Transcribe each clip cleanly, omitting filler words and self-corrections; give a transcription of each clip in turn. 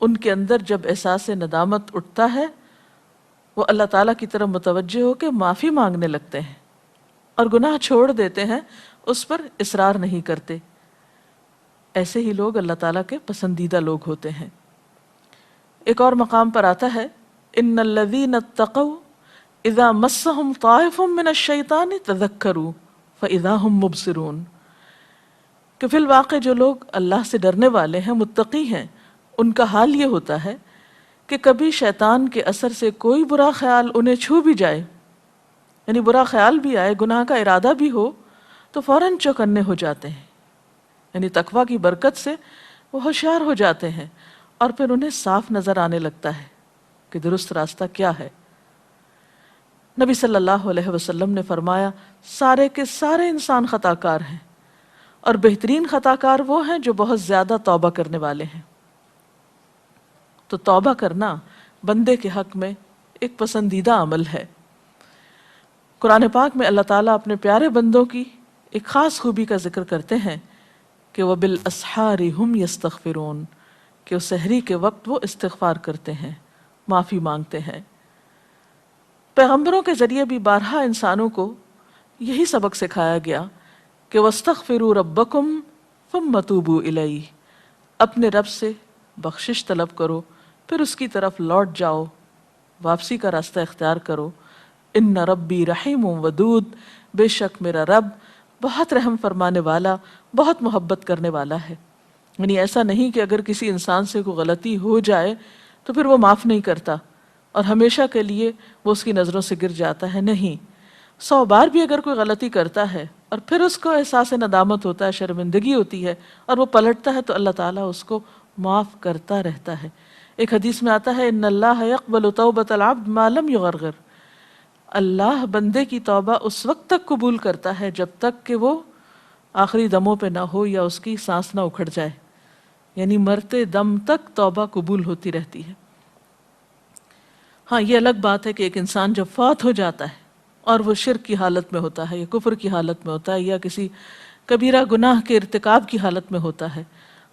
ان کے اندر جب احساس ندامت اٹھتا ہے وہ اللہ تعالیٰ کی طرف متوجہ ہو کے معافی مانگنے لگتے ہیں اور گناہ چھوڑ دیتے ہیں، اس پر اصرار نہیں کرتے۔ ایسے ہی لوگ اللہ تعالیٰ کے پسندیدہ لوگ ہوتے ہیں۔ ایک اور مقام پر آتا ہے ان الذین اتقوا اذا مسهم طائف من الشیطان تذکروا فاذا هم مبصرون، کہ فی الواقع جو لوگ اللہ سے ڈرنے والے ہیں، متقی ہیں، ان کا حال یہ ہوتا ہے کہ کبھی شیطان کے اثر سے کوئی برا خیال انہیں چھو بھی جائے، یعنی برا خیال بھی آئے، گناہ کا ارادہ بھی ہو، تو فوراً چوکنے ہو جاتے ہیں، یعنی تقویٰ کی برکت سے وہ ہوشیار ہو جاتے ہیں اور پھر انہیں صاف نظر آنے لگتا ہے کہ درست راستہ کیا ہے۔ نبی صلی اللہ علیہ وسلم نے فرمایا سارے کے سارے انسان خطا کار ہیں اور بہترین خطا کار وہ ہیں جو بہت زیادہ توبہ کرنے والے ہیں۔ تو توبہ کرنا بندے کے حق میں ایک پسندیدہ عمل ہے۔ قرآن پاک میں اللہ تعالیٰ اپنے پیارے بندوں کی ایک خاص خوبی کا ذکر کرتے ہیں کہ وَبِالْأَسْحَارِ هُمْ يَسْتَغْفِرُونَ، کہ اس سحری کے وقت وہ استغفار کرتے ہیں، معافی مانگتے ہیں۔ پیغمبروں کے ذریعے بھی بارہا انسانوں کو یہی سبق سکھایا گیا کہ وَاسْتَغْفِرُوا رَبَّكُمْ ثُمَّ تُوبُوا إِلَيْهِ، اپنے رب سے بخشش طلب کرو پھر اس کی طرف لوٹ جاؤ، واپسی کا راستہ اختیار کرو۔ ان ربی رحیم ودود، بے شک میرا رب بہت رحم فرمانے والا، بہت محبت کرنے والا ہے۔ یعنی ایسا نہیں کہ اگر کسی انسان سے کوئی غلطی ہو جائے تو پھر وہ معاف نہیں کرتا اور ہمیشہ کے لیے وہ اس کی نظروں سے گر جاتا ہے، نہیں، 100 بار بھی اگر کوئی غلطی کرتا ہے اور پھر اس کو احساس ندامت ہوتا ہے، شرمندگی ہوتی ہے اور وہ پلٹتا ہے تو اللہ تعالیٰ اس کو معاف کرتا رہتا ہے۔ ایک حدیث میں آتا ہے ان اللہ یقبل توبۃ العبد ما لم یغرغر، اللہ بندے کی توبہ اس وقت تک قبول کرتا ہے جب تک کہ وہ آخری دموں پہ نہ ہو یا اس کی سانس نہ اکھڑ جائے، یعنی مرتے دم تک توبہ قبول ہوتی رہتی ہے۔ ہاں یہ الگ بات ہے کہ ایک انسان جب فوت ہو جاتا ہے اور وہ شرک کی حالت میں ہوتا ہے یا کفر کی حالت میں ہوتا ہے یا کسی کبیرہ گناہ کے ارتکاب کی حالت میں ہوتا ہے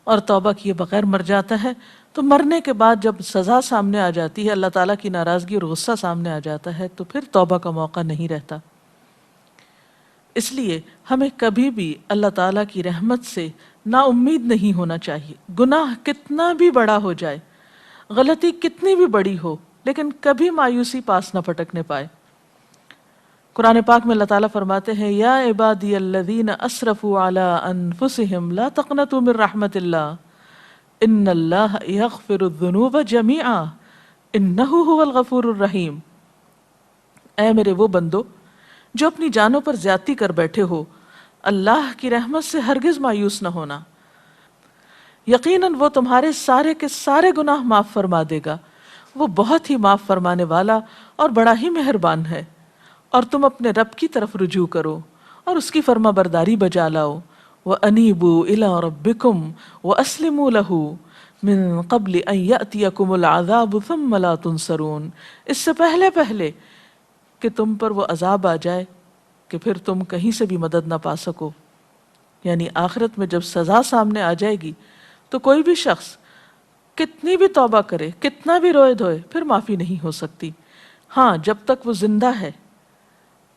اور توبہ کیے بغیر مر جاتا ہے، تو مرنے کے بعد جب سزا سامنے آ جاتی ہے، اللہ تعالیٰ کی ناراضگی اور غصہ سامنے آ جاتا ہے، تو پھر توبہ کا موقع نہیں رہتا۔ اس لیے ہمیں کبھی بھی اللہ تعالیٰ کی رحمت سے نا امید نہیں ہونا چاہیے، گناہ کتنا بھی بڑا ہو جائے، غلطی کتنی بھی بڑی ہو، لیکن کبھی مایوسی پاس نہ پٹکنے پائے۔ قرآن پاک میں اللہ تعالیٰ فرماتے ہیں یا عبادی الذین اسرفوا علی انفسہم لا تقنطوا من رحمت اللہ ان اللہ یغفر الذنوب جمیعا انہ هو الغفور الرحیم، اے میرے وہ بندو جو اپنی جانوں پر زیادتی کر بیٹھے ہو، اللہ کی رحمت سے ہرگز مایوس نہ ہونا، یقیناً وہ تمہارے سارے کے سارے گناہ معاف فرما دے گا، وہ بہت ہی معاف فرمانے والا اور بڑا ہی مہربان ہے۔ اور تم اپنے رب کی طرف رجوع کرو اور اس کی فرما برداری بجا لاؤ، وَأَنِيبُوا إِلَىٰ رَبِّكُمْ وَأَسْلِمُوا لَهُ مِن قَبْلِ أَن يَأْتِيَكُمُ الْعَذَابُ ثُمَّ لَا تُنصَرُونَ، اس سے پہلے کہ تم پر وہ عذاب آ جائے کہ پھر تم کہیں سے بھی مدد نہ پا سکو، یعنی آخرت میں جب سزا سامنے آ جائے گی تو کوئی بھی شخص کتنی بھی توبہ کرے، کتنا بھی روئے دھوئے، پھر معافی نہیں ہو سکتی۔ ہاں جب تک وہ زندہ ہے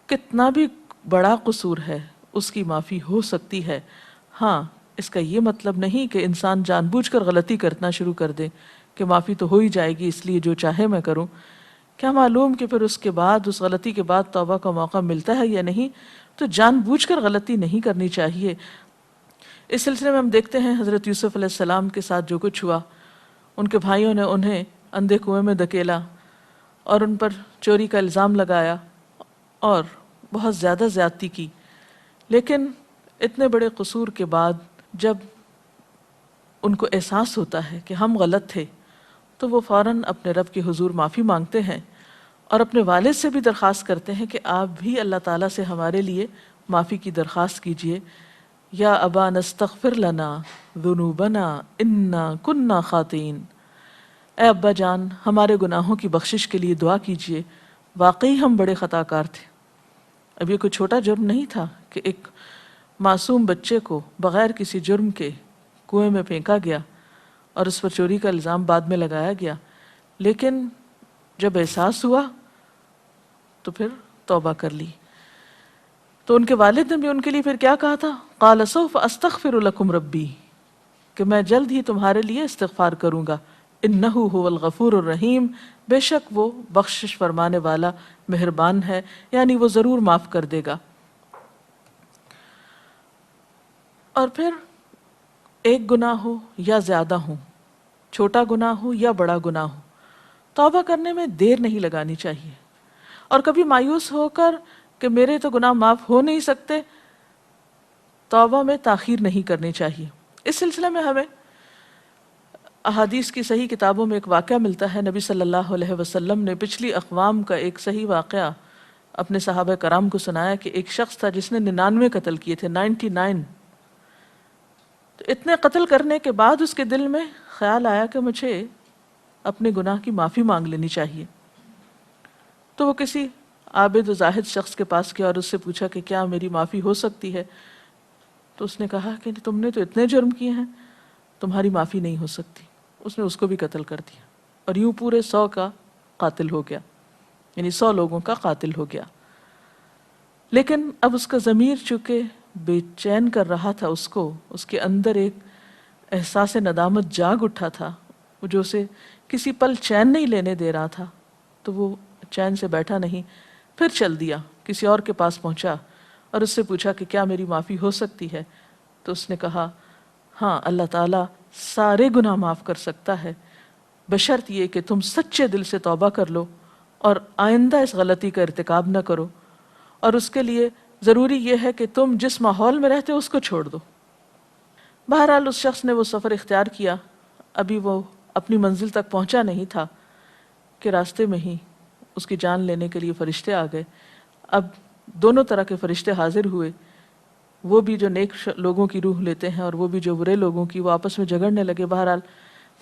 کتنا بھی بڑا قصور ہے اس کی معافی ہو سکتی ہے۔ ہاں اس کا یہ مطلب نہیں کہ انسان جان بوجھ کر غلطی کرنا شروع کر دے کہ معافی تو ہو ہی جائے گی اس لیے جو چاہے میں کروں، کیا معلوم کہ پھر اس کے بعد، اس غلطی کے بعد توبہ کا موقع ملتا ہے یا نہیں۔ تو جان بوجھ کر غلطی نہیں کرنی چاہیے۔ اس سلسلے میں ہم دیکھتے ہیں حضرت یوسف علیہ السلام کے ساتھ جو کچھ ہوا، ان کے بھائیوں نے انہیں اندھے کنویں میں دھکیلا اور ان پر چوری کا الزام لگایا اور بہت زیادہ زیادتی کی، لیکن اتنے بڑے قصور کے بعد جب ان کو احساس ہوتا ہے کہ ہم غلط تھے تو وہ فوراً اپنے رب کے حضور معافی مانگتے ہیں اور اپنے والد سے بھی درخواست کرتے ہیں کہ آپ بھی اللہ تعالیٰ سے ہمارے لیے معافی کی درخواست کیجیے۔ یا ابا نستغفر لنا ذنوبنا انا کننا خاطئین، اے ابا جان ہمارے گناہوں کی بخشش کے لیے دعا کیجیے، واقعی ہم بڑے خطا کار تھے۔ اب یہ کوئی چھوٹا جرم نہیں تھا کہ ایک معصوم بچے کو بغیر کسی جرم کے کنویں میں پھینکا گیا اور اس پر چوری کا الزام بعد میں لگایا گیا، لیکن جب احساس ہوا تو پھر توبہ کر لی۔ تو ان کے والد نے بھی ان کے لیے پھر کیا کہا تھا؟ قال سوف استغفر لکم ربی، کہ میں جلد ہی تمہارے لیے استغفار کروں گا، انہ هو الغفور الرحیم، بے شک وہ بخشش فرمانے والا مہربان ہے، یعنی وہ ضرور معاف کر دے گا۔ اور پھر ایک گناہ ہو یا زیادہ ہو، چھوٹا گناہ ہو یا بڑا گناہ ہو، توبہ کرنے میں دیر نہیں لگانی چاہیے، اور کبھی مایوس ہو کر کہ میرے تو گناہ معاف ہو نہیں سکتے، توبہ میں تاخیر نہیں کرنی چاہیے۔ اس سلسلے میں ہمیں احادیث کی صحیح کتابوں میں ایک واقعہ ملتا ہے۔ نبی صلی اللہ علیہ وسلم نے پچھلی اقوام کا ایک صحیح واقعہ اپنے صحابہ کرام کو سنایا کہ ایک شخص تھا جس نے 99 قتل کیے تھے، 99۔ تو اتنے قتل کرنے کے بعد اس کے دل میں خیال آیا کہ مجھے اپنے گناہ کی معافی مانگ لینی چاہیے۔ تو وہ کسی عابد و زاہد شخص کے پاس گیا اور اس سے پوچھا کہ کیا میری معافی ہو سکتی ہے؟ تو اس نے کہا کہ تم نے تو اتنے جرم کیے ہیں، تمہاری معافی نہیں ہو سکتی۔ اس نے اس کو بھی قتل کر دیا، اور یوں پورے 100 کا قاتل ہو گیا، یعنی 100 لوگوں کا قاتل ہو گیا۔ لیکن اب اس کا ضمیر چونکہ بے چین کر رہا تھا، اس کے اندر ایک احساس ندامت جاگ اٹھا تھا جو اسے کسی پل چین نہیں لینے دے رہا تھا، تو وہ چین سے بیٹھا نہیں، پھر چل دیا، کسی اور کے پاس پہنچا اور اس سے پوچھا کہ کیا میری معافی ہو سکتی ہے؟ تو اس نے کہا ہاں، اللہ تعالیٰ سارے گناہ معاف کر سکتا ہے، بشرط یہ کہ تم سچے دل سے توبہ کر لو اور آئندہ اس غلطی کا ارتکاب نہ کرو، اور اس کے لیے ضروری یہ ہے کہ تم جس ماحول میں رہتے ہو اس کو چھوڑ دو۔ بہرحال اس شخص نے وہ سفر اختیار کیا، ابھی وہ اپنی منزل تک پہنچا نہیں تھا کہ راستے میں ہی اس کی جان لینے کے لیے فرشتے آ گئے۔ اب دونوں طرح کے فرشتے حاضر ہوئے، وہ بھی جو نیک لوگوں کی روح لیتے ہیں اور وہ بھی جو برے لوگوں کی، وہ آپس میں جھگڑنے لگے۔ بہرحال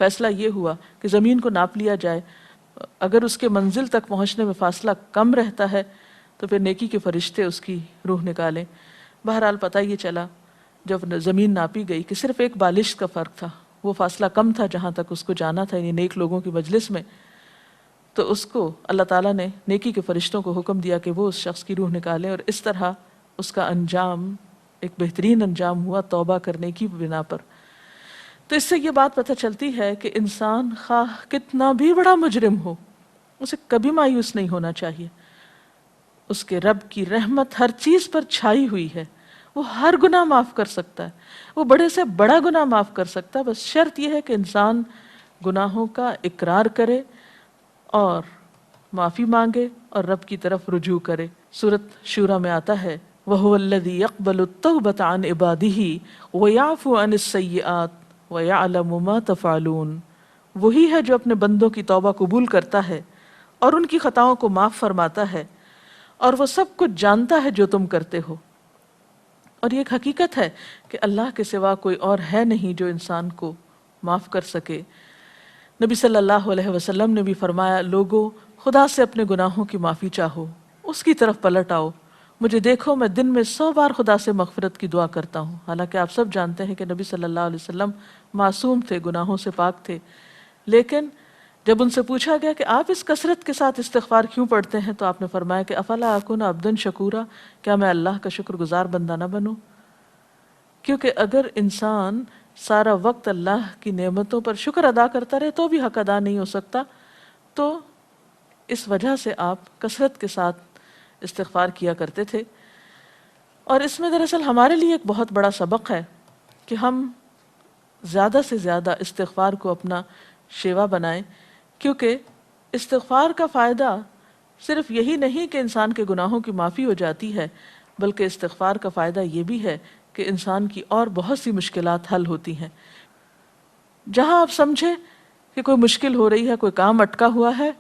فیصلہ یہ ہوا کہ زمین کو ناپ لیا جائے، اگر اس کے منزل تک پہنچنے میں فاصلہ کم رہتا ہے تو پھر نیکی کے فرشتے اس کی روح نکالیں۔ بہرحال پتہ یہ چلا جب زمین ناپی گئی کہ صرف ایک بالش کا فرق تھا، وہ فاصلہ کم تھا جہاں تک اس کو جانا تھا، یعنی نیک لوگوں کی مجلس میں۔ تو اس کو اللہ تعالیٰ نے نیکی کے فرشتوں کو حکم دیا کہ وہ اس شخص کی روح نکالیں، اور اس طرح اس کا انجام ایک بہترین انجام ہوا توبہ کرنے کی بنا پر۔ تو اس سے یہ بات پتہ چلتی ہے کہ انسان خواہ کتنا بھی بڑا مجرم ہو، اسے کبھی مایوس نہیں ہونا چاہیے۔ اس کے رب کی رحمت ہر چیز پر چھائی ہوئی ہے، وہ ہر گناہ معاف کر سکتا ہے، وہ بڑے سے بڑا گناہ معاف کر سکتا ہے، بس شرط یہ ہے کہ انسان گناہوں کا اقرار کرے اور معافی مانگے اور رب کی طرف رجوع کرے۔ سورۃ شورى میں آتا ہے وَهُوَ الَّذِي يَقْبَلُ التَّوْبَةَ عَنْ عِبَادِهِ وَيَعْفُو عَنِ السَّيِّئَاتِ وَيَعْلَمُ مَا تَفْعَلُونَ، وہی ہے جو اپنے بندوں کی توبہ قبول کرتا ہے اور ان کی خطاؤں کو معاف فرماتا ہے، اور وہ سب کچھ جانتا ہے جو تم کرتے ہو۔ اور یہ ایک حقیقت ہے کہ اللہ کے سوا کوئی اور ہے نہیں جو انسان کو معاف کر سکے۔ نبی صلی اللہ علیہ وسلم نے بھی فرمایا، لوگو خدا سے اپنے گناہوں کی معافی چاہو، اس کی طرف پلٹ آؤ، مجھے دیکھو میں دن میں 100 بار خدا سے مغفرت کی دعا کرتا ہوں۔ حالانکہ آپ سب جانتے ہیں کہ نبی صلی اللہ علیہ وسلم معصوم تھے، گناہوں سے پاک تھے، لیکن جب ان سے پوچھا گیا کہ آپ اس کثرت کے ساتھ استغفار کیوں پڑھتے ہیں، تو آپ نے فرمایا کہ افلا اکون عبدا شکورا، کیا میں اللہ کا شکر گزار بندہ نہ بنوں؟ کیونکہ اگر انسان سارا وقت اللہ کی نعمتوں پر شکر ادا کرتا رہے تو بھی حق ادا نہیں ہو سکتا۔ تو اس وجہ سے آپ کثرت کے ساتھ استغفار کیا کرتے تھے، اور اس میں دراصل ہمارے لیے ایک بہت بڑا سبق ہے کہ ہم زیادہ سے زیادہ استغفار کو اپنا شیوا بنائیں، کیونکہ استغفار کا فائدہ صرف یہی نہیں کہ انسان کے گناہوں کی معافی ہو جاتی ہے، بلکہ استغفار کا فائدہ یہ بھی ہے کہ انسان کی اور بہت سی مشکلات حل ہوتی ہیں۔ جہاں آپ سمجھیں کہ کوئی مشکل ہو رہی ہے، کوئی کام اٹکا ہوا ہے،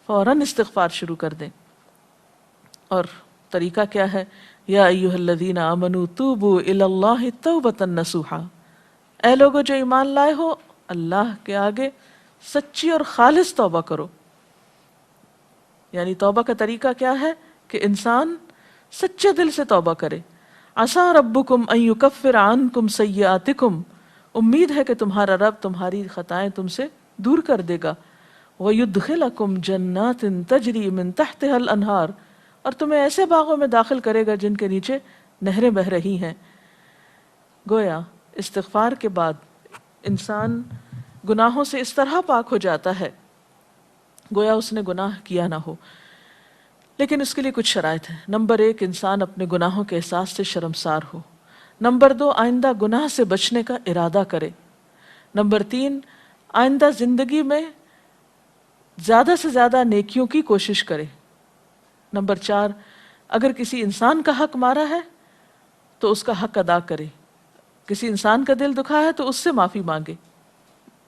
فوراً استغفار شروع کر دیں۔ اور طریقہ کیا ہے؟ یا ایھا الذین آمنوا توبوا الی اللہ توبۃ نصوحا، اے لوگو جو ایمان لائے ہو، اللہ کے آگے سچی اور خالص توبہ کرو۔ یعنی توبہ کا طریقہ کیا ہے کہ انسان سچے دل سے توبہ کرے۔ عسیٰ ربکم ان یکفر عنکم سیئاتکم امید ہے کہ تمہارا رب تمہاری خطائیں تم سے دور کر دے گا. وَيُدْخِلَكُمْ جَنَّاتٍ تَجْرِي مِن تَحْتِهَا الْأَنْهَارُ، اور تمہیں ایسے باغوں میں داخل کرے گا جن کے نیچے نہریں بہہ رہی ہیں. گویا استغفار کے بعد انسان گناہوں سے اس طرح پاک ہو جاتا ہے گویا اس نے گناہ کیا نہ ہو. لیکن اس کے لیے کچھ شرائط ہیں. نمبر 1، انسان اپنے گناہوں کے احساس سے شرمسار ہو. نمبر 2، آئندہ گناہ سے بچنے کا ارادہ کرے. نمبر 3، آئندہ زندگی میں زیادہ سے زیادہ نیکیوں کی کوشش کرے. نمبر 4، اگر کسی انسان کا حق مارا ہے تو اس کا حق ادا کرے. کسی انسان کا دل دکھا ہے تو اس سے معافی مانگے.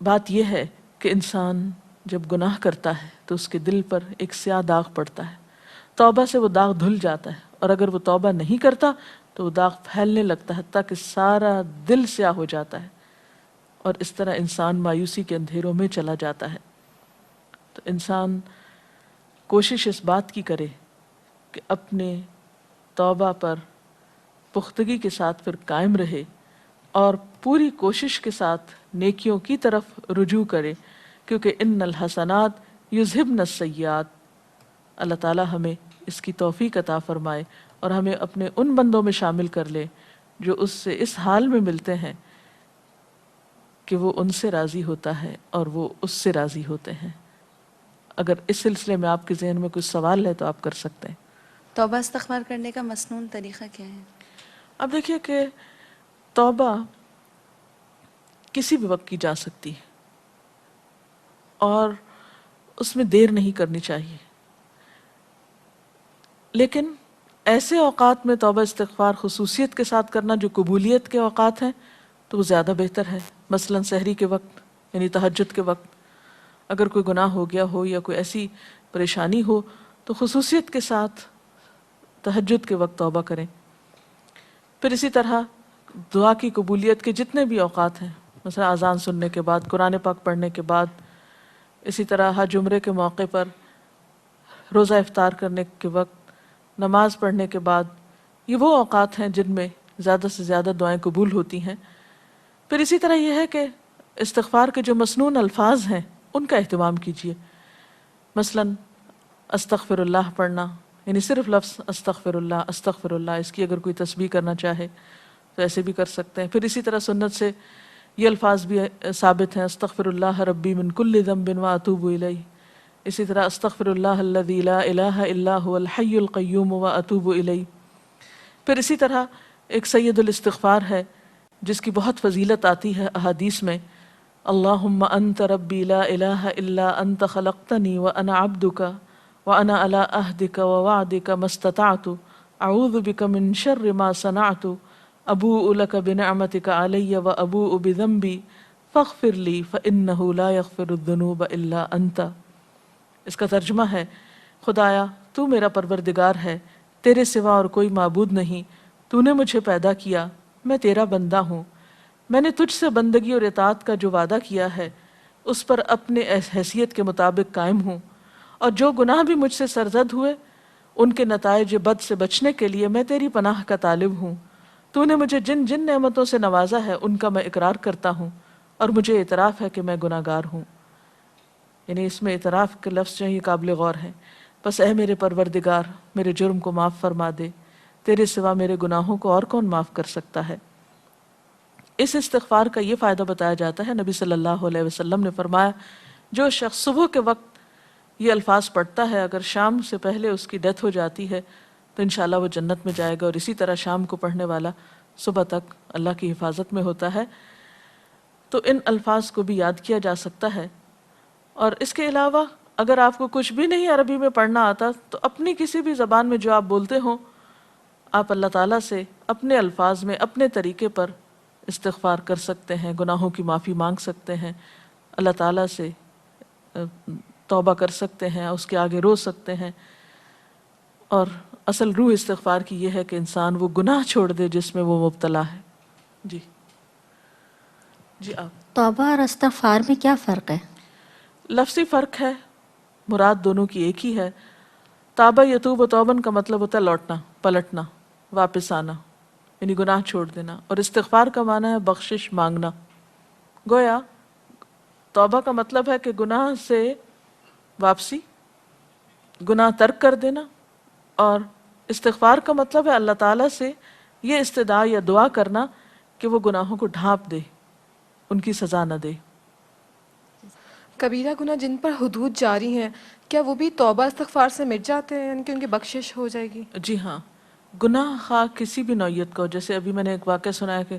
بات یہ ہے کہ انسان جب گناہ کرتا ہے تو اس کے دل پر ایک سیاہ داغ پڑتا ہے. توبہ سے وہ داغ دھل جاتا ہے، اور اگر وہ توبہ نہیں کرتا تو وہ داغ پھیلنے لگتا ہے حتیٰ کہ سارا دل سیاہ ہو جاتا ہے، اور اس طرح انسان مایوسی کے اندھیروں میں چلا جاتا ہے. تو انسان کوشش اس بات کی کرے کہ اپنے توبہ پر پختگی کے ساتھ پھر قائم رہے اور پوری کوشش کے ساتھ نیکیوں کی طرف رجوع کرے، کیونکہ ان الحسنات یذہبن السیئات. اللہ تعالی ہمیں اس کی توفیق عطا فرمائے اور ہمیں اپنے ان بندوں میں شامل کر لے جو اس سے اس حال میں ملتے ہیں کہ وہ ان سے راضی ہوتا ہے اور وہ اس سے راضی ہوتے ہیں. اگر اس سلسلے میں آپ کے ذہن میں کچھ سوال ہے تو آپ کر سکتے ہیں. توبہ استغفار کرنے کا مسنون طریقہ کیا ہے؟ اب دیکھیے کہ توبہ کسی بھی وقت کی جا سکتی ہے اور اس میں دیر نہیں کرنی چاہیے، لیکن ایسے اوقات میں توبہ استغفار خصوصیت کے ساتھ کرنا جو قبولیت کے اوقات ہیں تو وہ زیادہ بہتر ہے. مثلا سحری کے وقت یعنی تہجد کے وقت اگر کوئی گناہ ہو گیا ہو یا کوئی ایسی پریشانی ہو تو خصوصیت کے ساتھ تہجد کے وقت توبہ کریں. پھر اسی طرح دعا کی قبولیت کے جتنے بھی اوقات ہیں، مثلا اذان سننے کے بعد، قرآن پاک پڑھنے کے بعد، اسی طرح حج عمرے کے موقع پر، روزہ افطار کرنے کے وقت، نماز پڑھنے کے بعد، یہ وہ اوقات ہیں جن میں زیادہ سے زیادہ دعائیں قبول ہوتی ہیں. پھر اسی طرح یہ ہے کہ استغفار کے جو مسنون الفاظ ہیں ان کا اہتمام کیجیے. مثلا استغفر اللہ پڑھنا، یعنی صرف لفظ استغفر اللہ، اس کی اگر کوئی تسبیح کرنا چاہے تو ایسے بھی کر سکتے ہیں. پھر اسی طرح سنت سے یہ الفاظ بھی ثابت ہیں، استغفر اللہ ربی من کل ذنب واتوب الیہ. اسی طرح استغفر اللہ الذی لا الہ الا هو الحی القیوم واتوب الیہ. پھر اسی طرح ایک سید الاستغفار ہے جس کی بہت فضیلت آتی ہے احادیث میں، اللہم انت ربی لا الہ الا انت خلقتنی وانا عبدک وانا علی عہدک ووعدک ما استطعت اعوذ بک من شر ما صنعت ابوء لک بنعمتک علی وابوء بذنبی فاغفر لی فانہ لا یغفر الذنوب الا انت. اس کا ترجمہ ہے، خدایا تو میرا پروردگار ہے، تیرے سوا اور کوئی معبود نہیں، تو نے مجھے پیدا کیا، میں تیرا بندہ ہوں، میں نے تجھ سے بندگی اور اطاعت کا جو وعدہ کیا ہے اس پر اپنے حیثیت کے مطابق قائم ہوں، اور جو گناہ بھی مجھ سے سرزد ہوئے ان کے نتائج بد سے بچنے کے لیے میں تیری پناہ کا طالب ہوں. تو نے مجھے جن جن نعمتوں سے نوازا ہے ان کا میں اقرار کرتا ہوں اور مجھے اعتراف ہے کہ میں گناہ گار ہوں. یعنی اس میں اعتراف کے لفظ جو ہیں یہ قابل غور ہیں. بس اے میرے پروردگار میرے جرم کو معاف فرما دے، تیرے سوا میرے گناہوں کو اور کون معاف کر سکتا ہے. اس استغفار کا یہ فائدہ بتایا جاتا ہے، نبی صلی اللہ علیہ وسلم نے فرمایا جو شخص صبح کے وقت یہ الفاظ پڑھتا ہے اگر شام سے پہلے اس کی ڈیتھ ہو جاتی ہے تو انشاءاللہ وہ جنت میں جائے گا، اور اسی طرح شام کو پڑھنے والا صبح تک اللہ کی حفاظت میں ہوتا ہے. تو ان الفاظ کو بھی یاد کیا جا سکتا ہے. اور اس کے علاوہ اگر آپ کو کچھ بھی نہیں عربی میں پڑھنا آتا تو اپنی کسی بھی زبان میں جو آپ بولتے ہوں آپ اللہ تعالیٰ سے اپنے الفاظ میں اپنے طریقے پر استغفار کر سکتے ہیں، گناہوں کی معافی مانگ سکتے ہیں، اللہ تعالیٰ سے توبہ کر سکتے ہیں، اس کے آگے رو سکتے ہیں. اور اصل روح استغفار کی یہ ہے کہ انسان وہ گناہ چھوڑ دے جس میں وہ مبتلا ہے. جی آپ. توبہ اور استغفار میں کیا فرق ہے؟ لفظی فرق ہے، مراد دونوں کی ایک ہی ہے. تابہ یتوب و توبن کا مطلب ہوتا ہے لوٹنا، پلٹنا، واپس آنا، یعنی گناہ چھوڑ دینا. اور استغفار کا معنی ہے بخشش مانگنا. گویا توبہ کا مطلب ہے کہ گناہ سے واپسی، گناہ ترک کر دینا، اور استغفار کا مطلب ہے اللہ تعالیٰ سے یہ استدعا یا دعا کرنا کہ وہ گناہوں کو ڈھانپ دے، ان کی سزا نہ دے۔ کبیرہ گناہ جن پر حدود جاری ہیں، کیا وہ بھی توبہ استغفار سے مٹ جاتے ہیں، یعنی کہ ان کی بخشش ہو جائے گی؟ جی ہاں، گناہ خواہ کسی بھی نوعیت کا ہو، جیسے ابھی میں نے ایک واقعہ سنایا کہ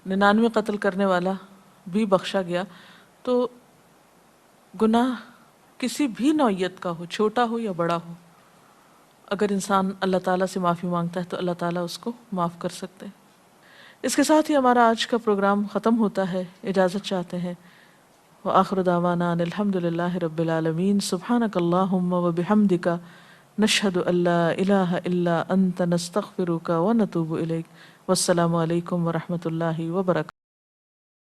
99 قتل کرنے والا بھی بخشا گیا، تو گناہ کسی بھی نوعیت کا ہو، چھوٹا ہو یا بڑا ہو، اگر انسان اللہ تعالیٰ سے معافی مانگتا ہے تو اللہ تعالیٰ اس کو معاف کر سکتے ہیں۔ اس کے ساتھ ہی ہمارا آج کا پروگرام ختم ہوتا ہے، اجازت چاہتے ہیں۔ وآخر دعوانا ان الحمد للہ رب العالمین، سبحانک اللہم وبحمدک، نشہد ان لا الہ الا انت، نستغفرک ونتوب الیک۔ والسلام علیکم ورحمۃ اللہ وبرکاتہ۔